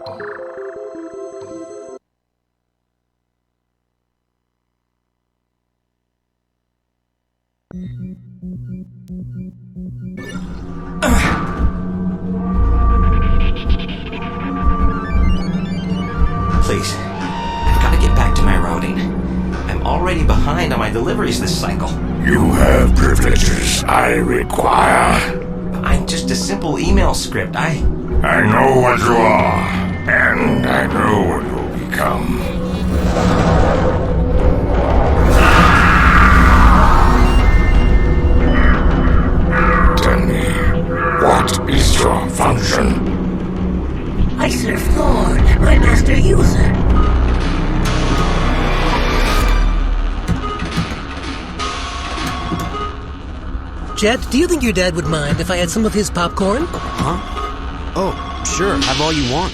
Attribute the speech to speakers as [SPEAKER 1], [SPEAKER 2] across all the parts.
[SPEAKER 1] Please, I've got to get back to my routing. I'm already behind on my deliveries this cycle.
[SPEAKER 2] You have privileges I require.
[SPEAKER 1] I'm just a simple email script. I
[SPEAKER 2] know what you are, and I know what you'll become. Tell me, what is your function?
[SPEAKER 3] I serve Thorn, my master user.
[SPEAKER 4] Jet, do you think your dad would mind if I had some of his popcorn?
[SPEAKER 5] Huh? Oh, sure, have all you want.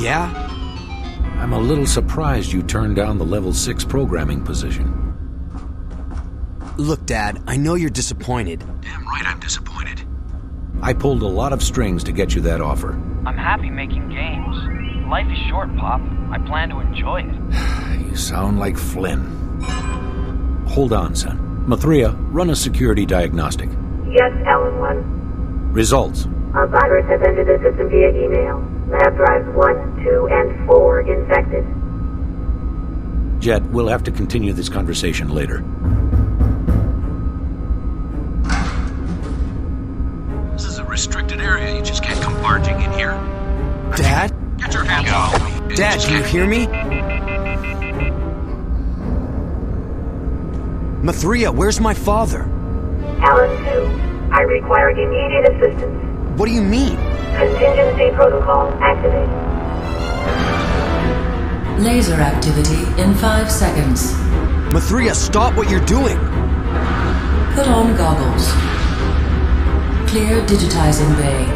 [SPEAKER 5] Yeah?
[SPEAKER 6] I'm a little surprised you turned down the level 6 programming position.
[SPEAKER 5] Look, Dad, I know you're disappointed.
[SPEAKER 6] Damn right I'm disappointed. I pulled a lot of strings to get you that offer.
[SPEAKER 7] I'm happy making games. Life is short, Pop. I plan to enjoy it.
[SPEAKER 6] You sound like Flynn. Hold on, son. Mathria, run a security diagnostic.
[SPEAKER 8] Yes, Alan 1.
[SPEAKER 6] Results.
[SPEAKER 8] A virus has entered the system via email. Lab drives 1, 2, and 4 infected.
[SPEAKER 6] Jet, we'll have to continue this conversation later. This is a restricted area. You just can't come barging in here.
[SPEAKER 5] Dad?
[SPEAKER 6] Get your hands off me.
[SPEAKER 5] Dad, can you hear me? Mathria, where's my father?
[SPEAKER 8] Alan 2, I require immediate assistance.
[SPEAKER 5] What do you mean?
[SPEAKER 8] Contingency protocol activated.
[SPEAKER 9] Laser activity in 5 seconds.
[SPEAKER 5] Mathria, stop what you're doing!
[SPEAKER 9] Put on goggles. Clear digitizing bay.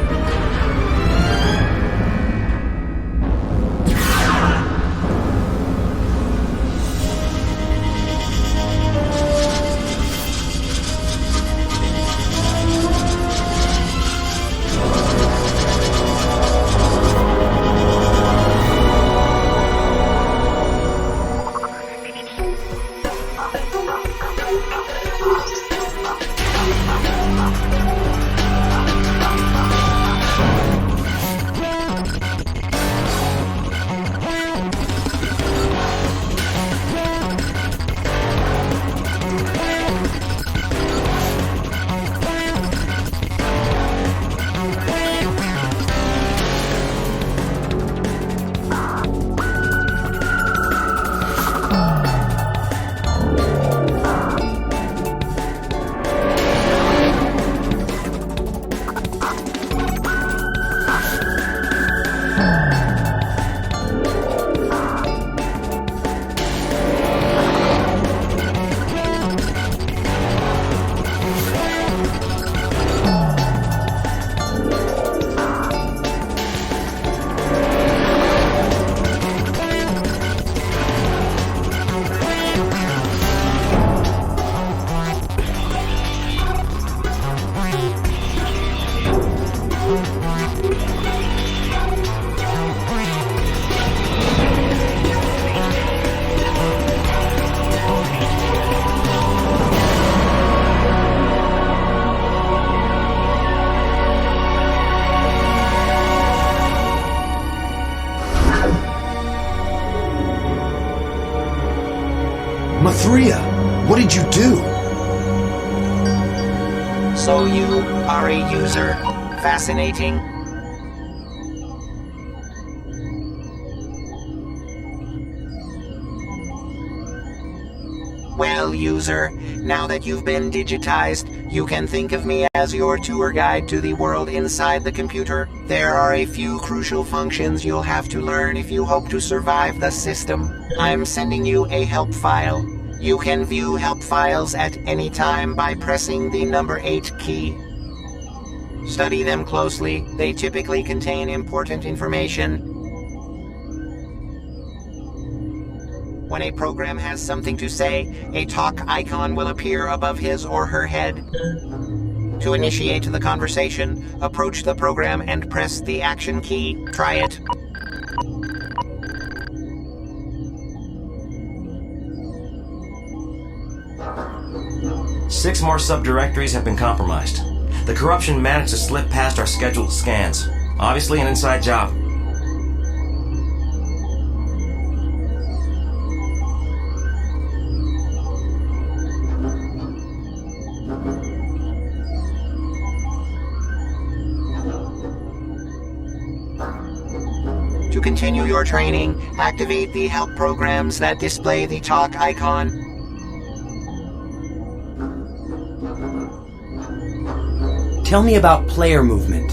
[SPEAKER 5] Mathria, what did you do?
[SPEAKER 10] So you are a user. Fascinating. Well, user, now that you've been digitized, you can think of me as your tour guide to the world inside the computer. There are a few crucial functions you'll have to learn if you hope to survive the system. I'm sending you a help file. You can view help files at any time by pressing the number 8 key. Study them closely. They typically contain important information. When a program has something to say, a talk icon will appear above his or her head. To initiate the conversation, approach the program and press the action key. Try it.
[SPEAKER 1] Six more subdirectories have been compromised. The corruption managed to slip past our scheduled scans. Obviously an inside job.
[SPEAKER 10] To continue your training, activate the help programs that display the talk icon.
[SPEAKER 5] Tell me about player movement.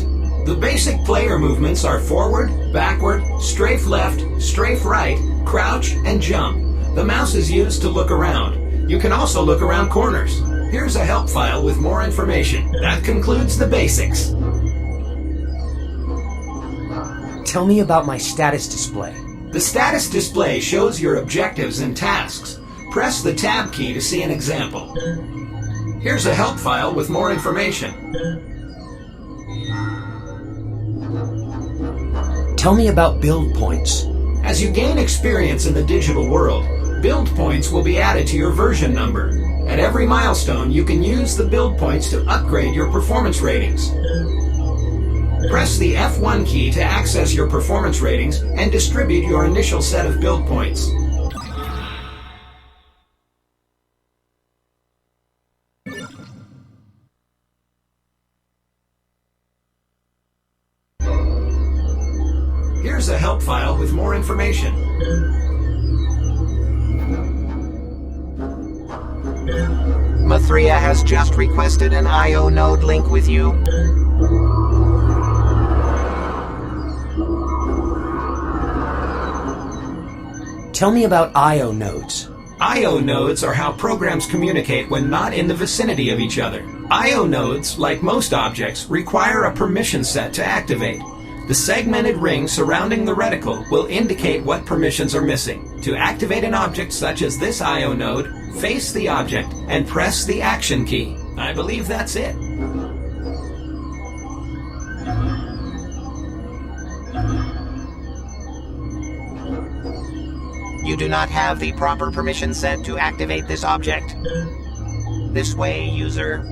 [SPEAKER 6] The basic player movements are forward, backward, strafe left, strafe right, crouch, and jump. The mouse is used to look around. You can also look around corners. Here's a help file with more information. That concludes the basics.
[SPEAKER 5] Tell me about my status display.
[SPEAKER 6] The status display shows your objectives and tasks. Press the Tab key to see an example. Here's a help file with more information.
[SPEAKER 5] Tell me about build points.
[SPEAKER 6] As you gain experience in the digital world, build points will be added to your version number. At every milestone, you can use the build points to upgrade your performance ratings. Press the F1 key to access your performance ratings and distribute your initial set of build points. Here's a help file with more information.
[SPEAKER 10] Mathria has just requested an I/O node link with you.
[SPEAKER 5] Tell me about I/O nodes.
[SPEAKER 6] I/O nodes are how programs communicate when not in the vicinity of each other. I/O nodes, like most objects, require a permission set to activate. The segmented ring surrounding the reticle will indicate what permissions are missing. To activate an object such as this I/O node, face the object and press the action key. I believe that's it.
[SPEAKER 10] You do not have the proper permission set to activate this object. This way, user.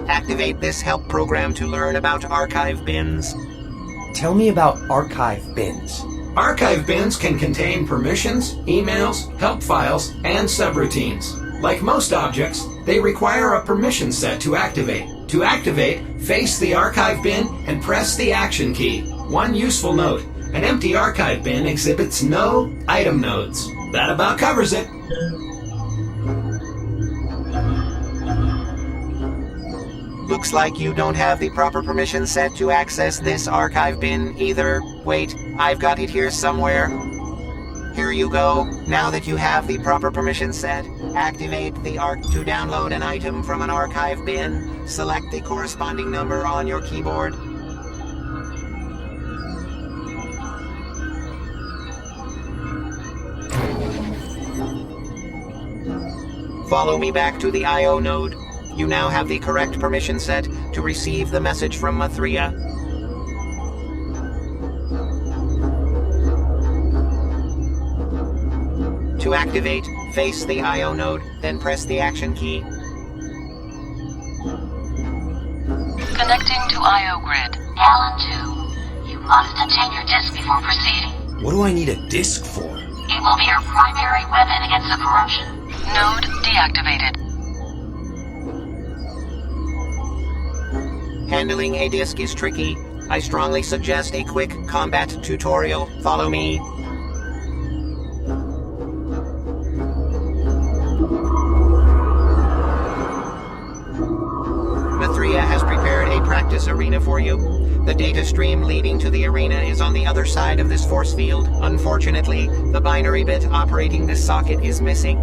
[SPEAKER 10] Activate this help program to learn about archive bins.
[SPEAKER 5] Tell me about archive bins.
[SPEAKER 6] Archive bins can contain permissions, emails, help files, and subroutines. Like most objects, they require a permission set to activate. To activate, face the archive bin and press the action key. One useful note, an empty archive bin exhibits no item nodes. That about covers it.
[SPEAKER 10] Looks like you don't have the proper permission set to access this archive bin either. Wait, I've got it here somewhere. Here you go. Now that you have the proper permission set, activate the ARC to download an item from an archive bin. Select the corresponding number on your keyboard. Follow me back to the I/O node. You now have the correct permission set to receive the message from Mathria. To activate, face the I/O node, then press the action key.
[SPEAKER 9] Connecting to I/O grid.
[SPEAKER 3] Alan 2, you must obtain your disk before proceeding.
[SPEAKER 5] What do I need a disk for?
[SPEAKER 3] It will be your primary weapon against the corruption.
[SPEAKER 9] Node deactivated.
[SPEAKER 10] Handling a disk is tricky. I strongly suggest a quick combat tutorial. Follow me. Mithria has prepared a practice arena for you. The data stream leading to the arena is on the other side of this force field. Unfortunately, the binary bit operating this socket is missing.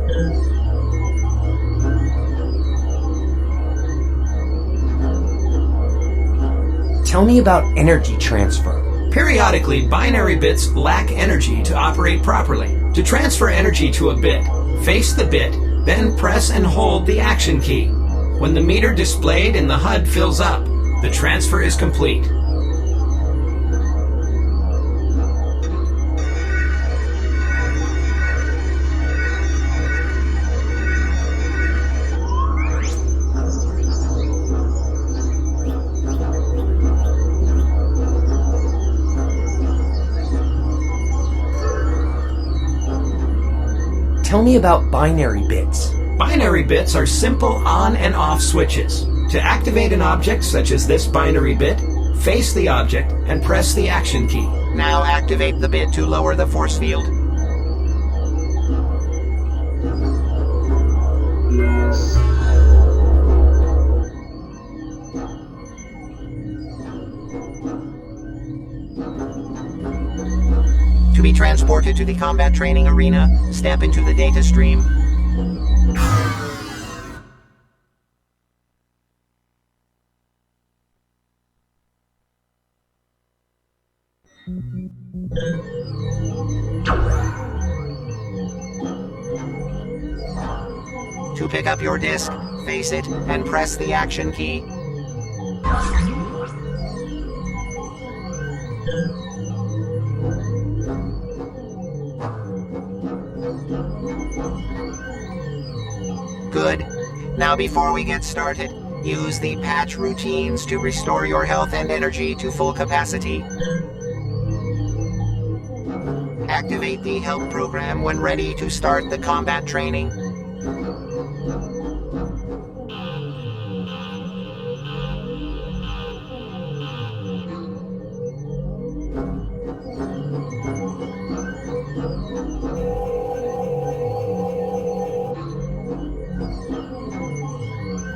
[SPEAKER 5] Tell me about energy transfer.
[SPEAKER 6] Periodically, binary bits lack energy to operate properly. To transfer energy to a bit, face the bit, then press and hold the action key. When the meter displayed in the HUD fills up, the transfer is complete.
[SPEAKER 5] Tell me about binary bits.
[SPEAKER 6] Binary bits are simple on and off switches. To activate an object such as this binary bit, face the object and press the action key.
[SPEAKER 10] Now activate the bit to lower the force field. To be transported to the combat training arena, step into the data stream. To pick up your disc, face it and press the action key. Good. Now before we get started, use the patch routines to restore your health and energy to full capacity. Activate the help program when ready to start the combat training.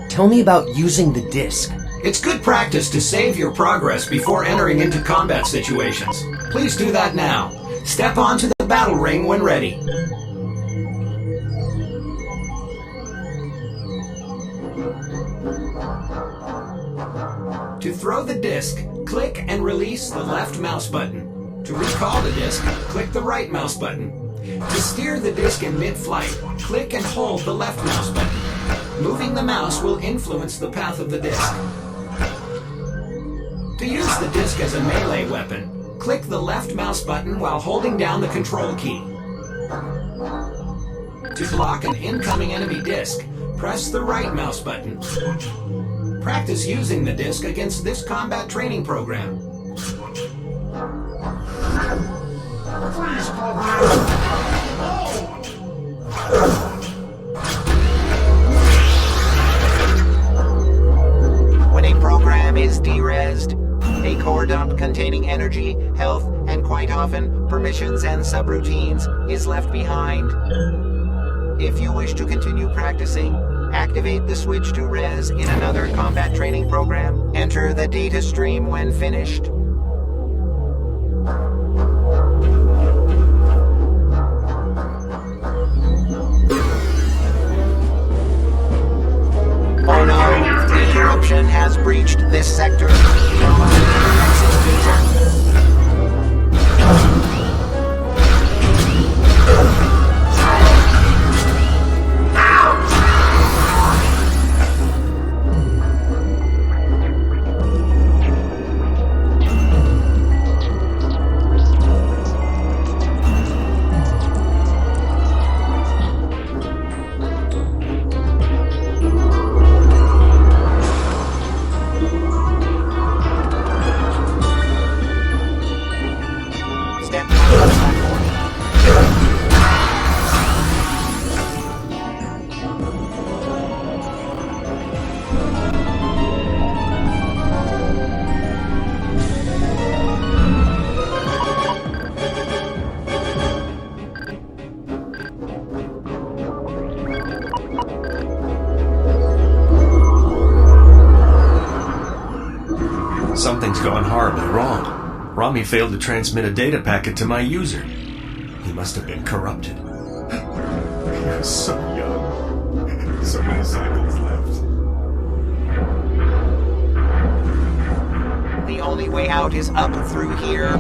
[SPEAKER 5] Tell me about using the disc.
[SPEAKER 6] It's good practice to save your progress before entering into combat situations. Please do that now. Step onto the battle ring when ready. To throw the disc, click and release the left mouse button. To recall the disc, click the right mouse button. To steer the disc in mid-flight, click and hold the left mouse button. Moving the mouse will influence the path of the disc. To use the disc as a melee weapon, click the left mouse button while holding down the control key. To block an incoming enemy disc, press the right mouse button. Practice using the disc against this combat training program.
[SPEAKER 10] When a program is derezzed, a core dump containing energy, health, and quite often permissions and subroutines is left behind. If you wish to continue practicing, activate the switch to res in another combat training program. Enter the data stream when finished. Oh no, the interruption has breached this sector.
[SPEAKER 11] Romijn failed to transmit a data packet to my user. He must have been corrupted. He was so young. So many cycles left.
[SPEAKER 10] The only way out is up through here.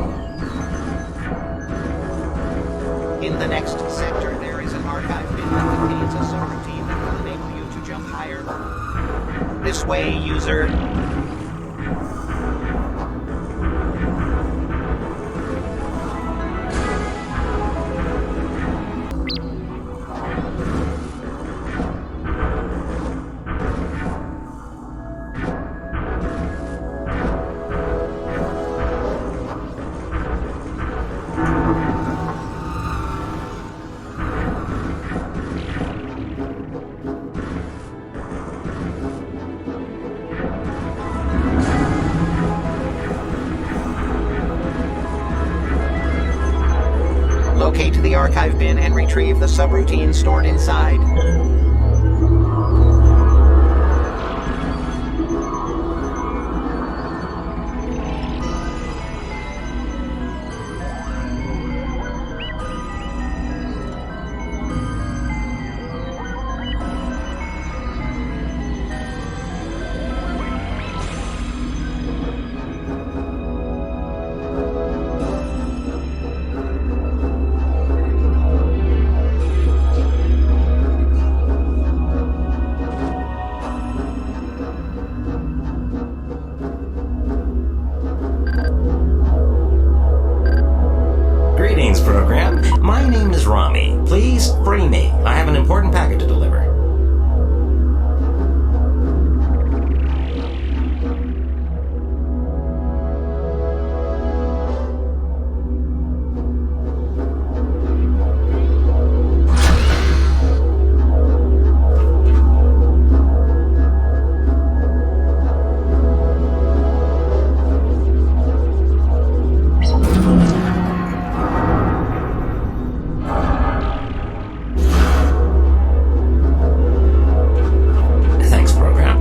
[SPEAKER 10] In the next sector, there is an archive bin that contains a subroutine that will enable you to jump higher. This way, user. Locate the archive bin and retrieve the subroutine stored inside.
[SPEAKER 1] Greetings, program. My name is Romijn. Please free me. I have an important packet to deliver. Thanks, program.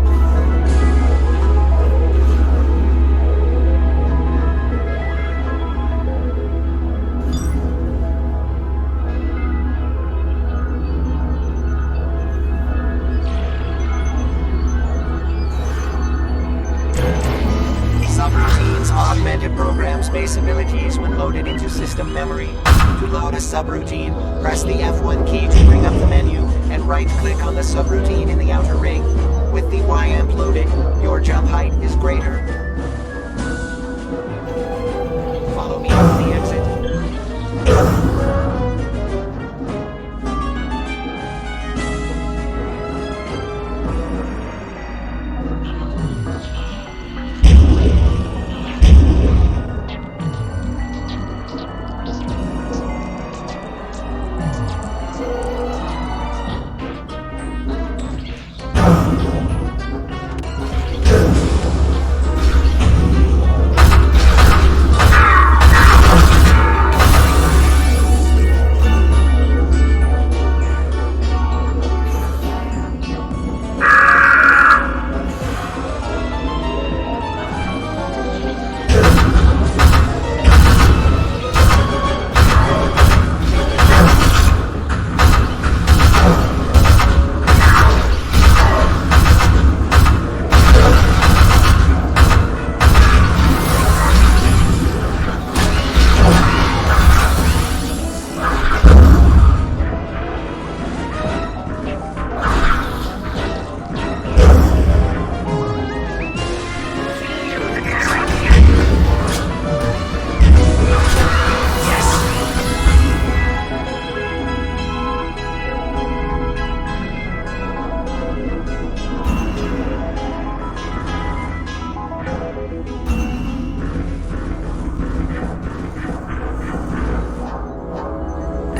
[SPEAKER 10] Subroutines augment a program's base abilities when loaded into system memory. To load a subroutine, press the F1 key to bring up the menu and right-click on the subroutine in the outer ring. With the YAMP loaded, your jump height is greater. Follow me to the exit.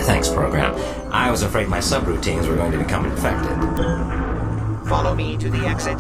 [SPEAKER 1] Thanks, program. I was afraid my subroutines were going to become infected.
[SPEAKER 10] Follow me to the exit.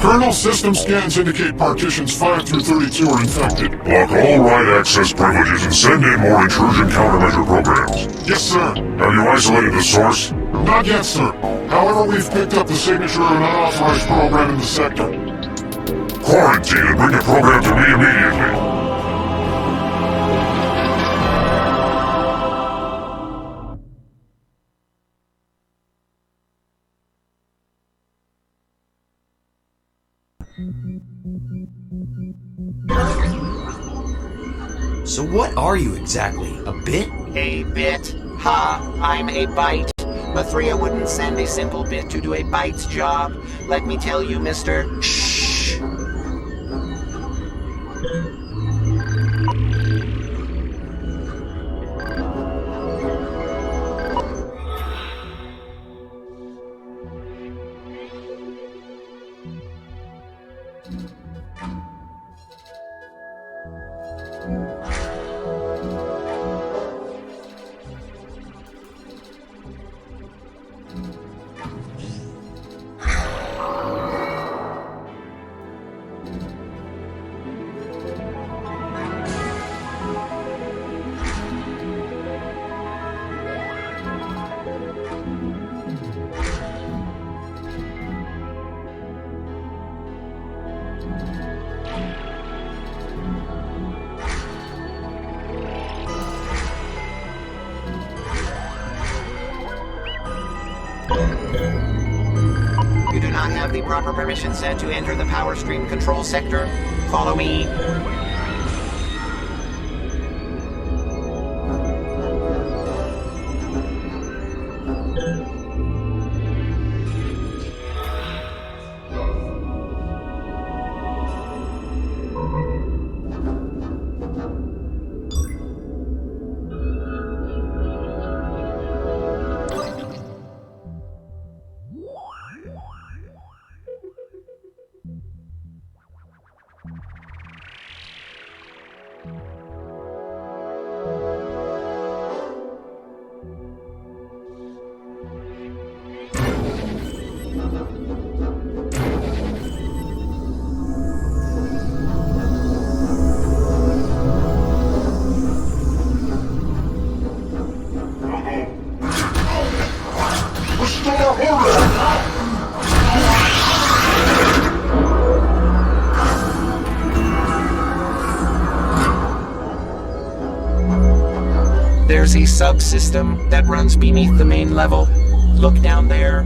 [SPEAKER 2] Kernel system scans indicate partitions 5 through 32 are infected. Block all write access privileges and send in more intrusion countermeasure programs. Yes, sir. Have you isolated the source? Not yet, sir. However, we've picked up the signature of an unauthorized program in the sector. Quarantine and bring the program to me immediately.
[SPEAKER 1] So what are you exactly? A bit?
[SPEAKER 10] A bit? Ha! I'm a byte. Mathria wouldn't send a simple bit to do a byte's job. Let me tell you, mister. Shh! You do not have the proper permission set to enter the power stream control sector. Follow me. There's a subsystem that runs beneath the main level. Look down there.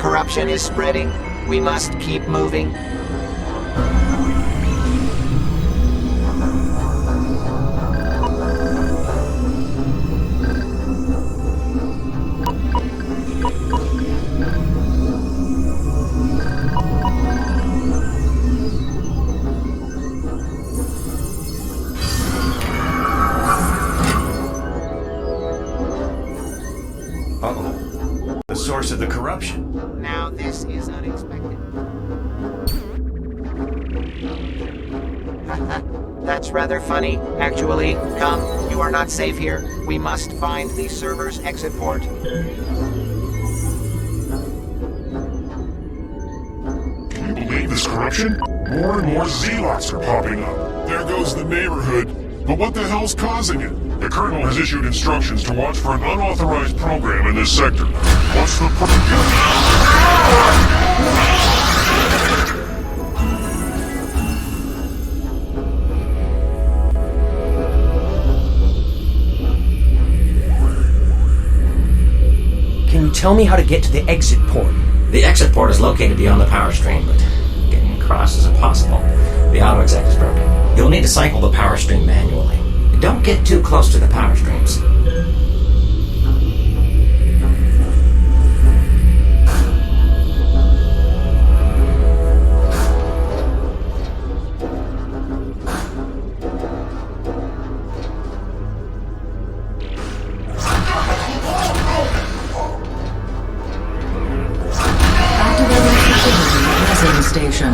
[SPEAKER 10] corruption is spreading. We must keep moving.
[SPEAKER 11] Uh-oh. The source of the corruption.
[SPEAKER 10] Now this is unexpected. That's rather funny, actually. Come, you are not safe here. We must find the server's exit port.
[SPEAKER 2] Can you believe this corruption? More and more zealots are popping up. There goes the neighborhood. But what the hell's causing it? The Colonel has issued instructions to watch for an unauthorized program in this sector. What's the
[SPEAKER 5] Can you tell me how to get to the exit port?
[SPEAKER 1] The exit port is located beyond the power stream, but getting across is impossible. The auto exec is broken. You'll need to cycle the power stream manually. Don't get too close to the power streams.
[SPEAKER 9] Activating security resident station.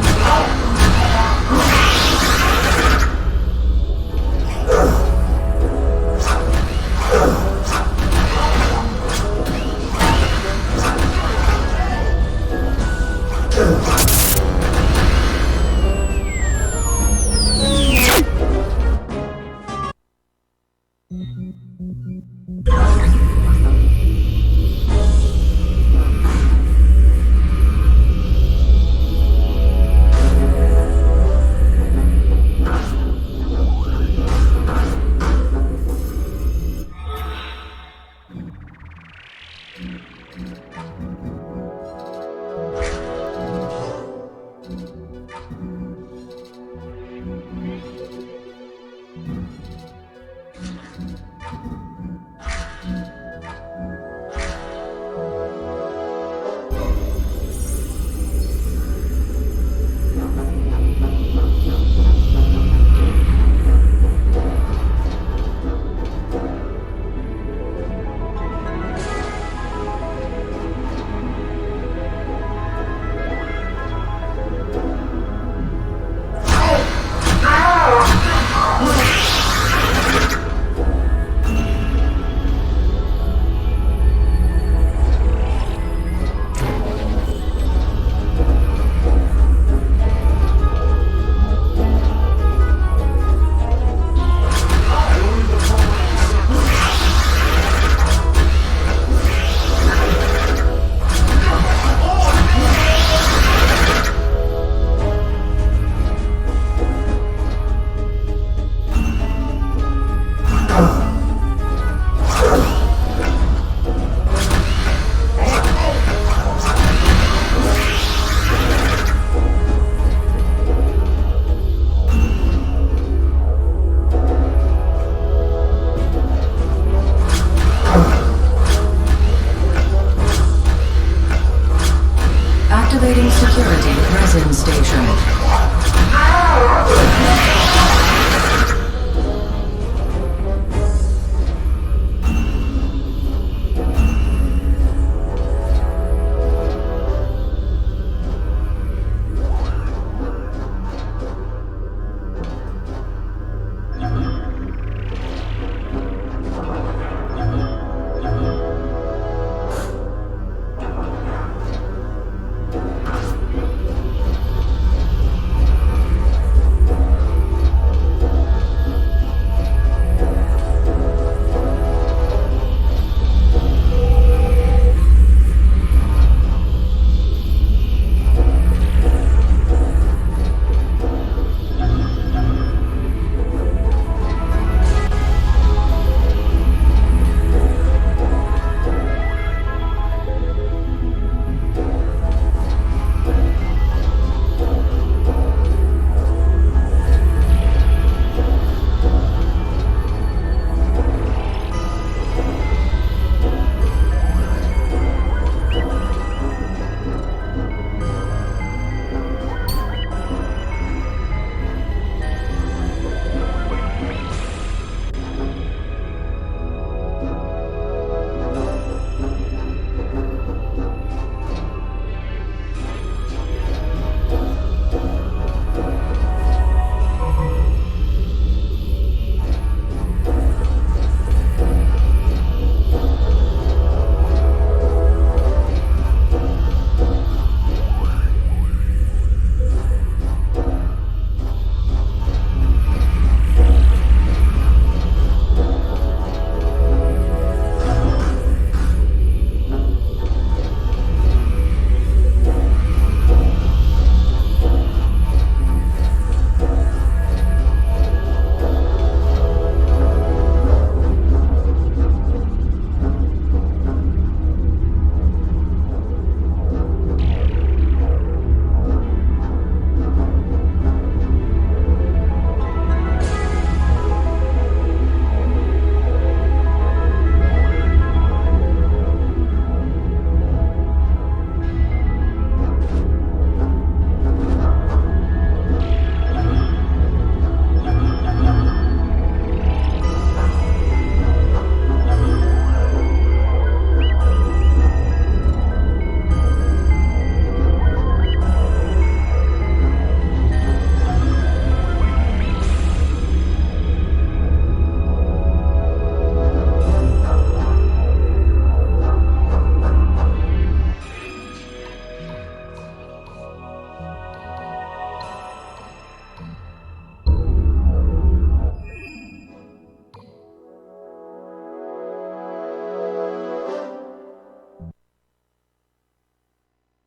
[SPEAKER 9] Activating security resin station.